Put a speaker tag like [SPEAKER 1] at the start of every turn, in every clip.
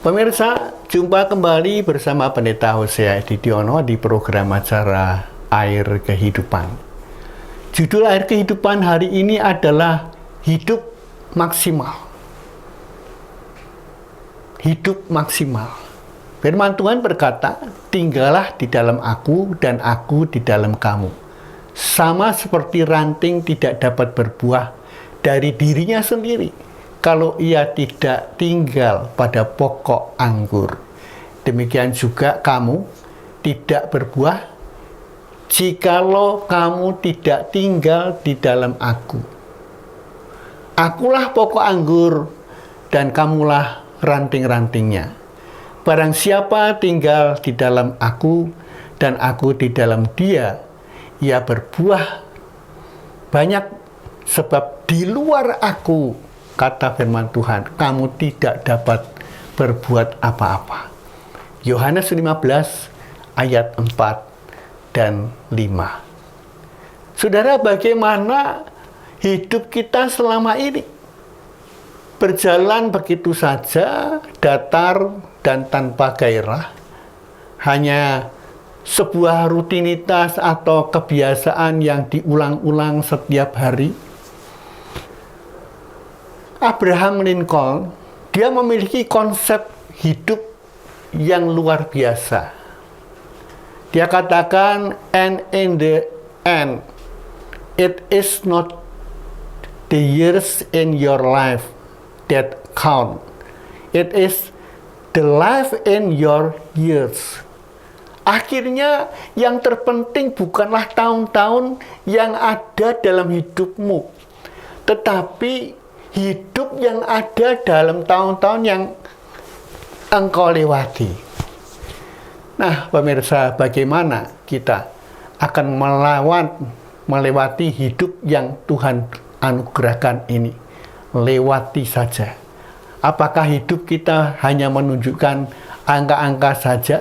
[SPEAKER 1] Pemirsa, jumpa kembali bersama Pendeta Hosea Didiono di program acara Air Kehidupan. Judul Air Kehidupan hari ini adalah Hidup Maksimal. Hidup maksimal. Firman Tuhan berkata, "Tinggallah di dalam aku dan aku di dalam kamu. Sama seperti ranting tidak dapat berbuah dari dirinya sendiri kalau ia tidak tinggal pada pokok anggur. Demikian juga kamu tidak berbuah jikalau kamu tidak tinggal di dalam aku. Akulah pokok anggur dan kamulah ranting-rantingnya. Barang siapa tinggal di dalam aku dan aku di dalam dia, ia berbuah banyak, sebab di luar aku, kata firman Tuhan, kamu tidak dapat berbuat apa-apa." Yohanes 15 ayat 4 dan 5. Saudara, bagaimana hidup kita selama ini? Berjalan begitu saja, datar dan tanpa gairah. Hanya sebuah rutinitas atau kebiasaan yang diulang-ulang setiap hari. Abraham Lincoln, dia memiliki konsep hidup yang luar biasa. Dia katakan, "And in the end, it is not the years in your life that count. It is the life in your years." Akhirnya yang terpenting bukanlah tahun-tahun yang ada dalam hidupmu, tetapi hidup yang ada dalam tahun-tahun yang engkau lewati. Nah, pemirsa, bagaimana kita akan melewati hidup yang Tuhan anugerahkan ini? Lewati saja. Apakah hidup kita hanya menunjukkan angka-angka saja?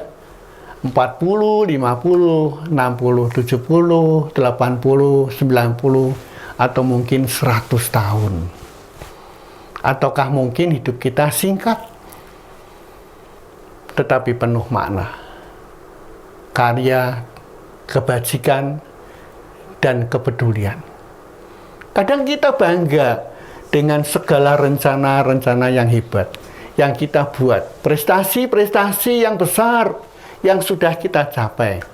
[SPEAKER 1] 40, 50, 60, 70, 80, 90, atau mungkin 100 tahun? Ataukah mungkin hidup kita singkat, tetapi penuh makna, karya, kebajikan, dan kepedulian? Kadang kita bangga dengan segala rencana-rencana yang hebat yang kita buat, prestasi-prestasi yang besar yang sudah kita capai,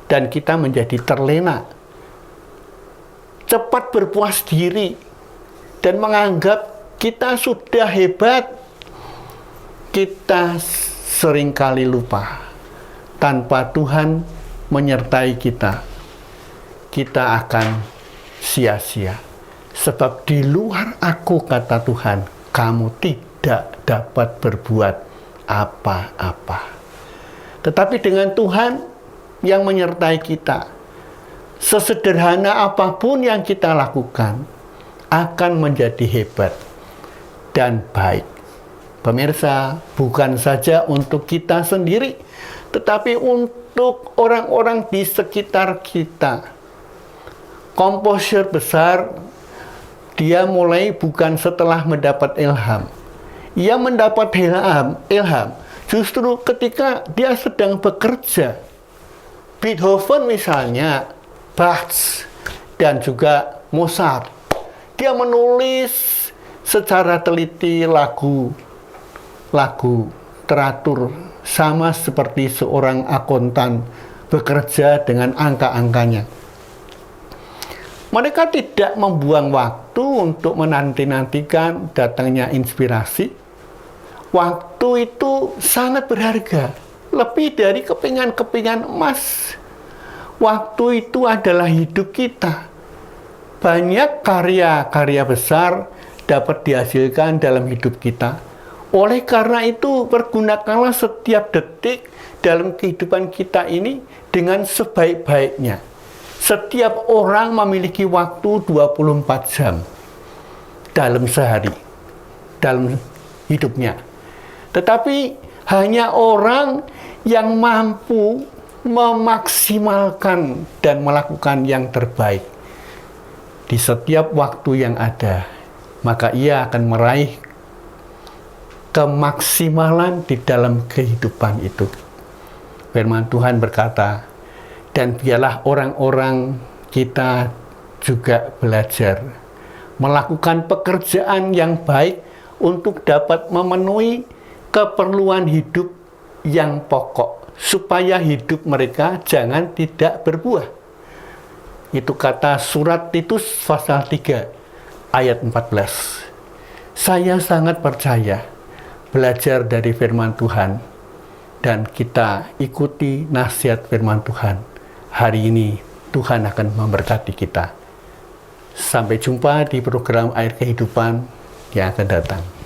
[SPEAKER 1] dan kita menjadi terlena, cepat berpuas diri, dan menganggap kita sudah hebat. Kita seringkali lupa, tanpa Tuhan menyertai kita, kita akan sia-sia. Sebab di luar aku, kata Tuhan, kamu tidak dapat berbuat apa-apa. Tetapi dengan Tuhan yang menyertai kita, sesederhana apapun yang kita lakukan akan menjadi hebat dan baik. Pemirsa, bukan saja untuk kita sendiri, tetapi untuk orang-orang di sekitar kita. Komposer besar, dia mulai bukan setelah mendapat ilham. Ia mendapat ilham justru ketika dia sedang bekerja. Beethoven misalnya, Bach, dan juga Mozart. Dia menulis secara teliti lagu teratur, sama seperti seorang akuntan bekerja dengan angka-angkanya. Mereka tidak membuang waktu untuk menanti-nantikan datangnya inspirasi. Waktu itu sangat berharga, lebih dari kepingan-kepingan emas. Waktu itu adalah hidup kita. Banyak karya-karya besar dapat dihasilkan dalam hidup kita. Oleh karena itu, pergunakanlah setiap detik dalam kehidupan kita ini dengan sebaik-baiknya. Setiap orang memiliki waktu 24 jam dalam sehari, dalam hidupnya. Tetapi hanya orang yang mampu memaksimalkan dan melakukan yang terbaik di setiap waktu yang ada, maka ia akan meraih kemaksimalan di dalam kehidupan itu. Firman Tuhan berkata, dan biarlah orang-orang kita juga belajar melakukan pekerjaan yang baik untuk dapat memenuhi keperluan hidup yang pokok, supaya hidup mereka jangan tidak berbuah. Itu kata surat Titus pasal 3 ayat 14. Saya sangat percaya belajar dari firman Tuhan dan kita ikuti nasihat firman Tuhan. Hari ini Tuhan akan memberkati kita. Sampai jumpa di program Air Kehidupan yang akan datang.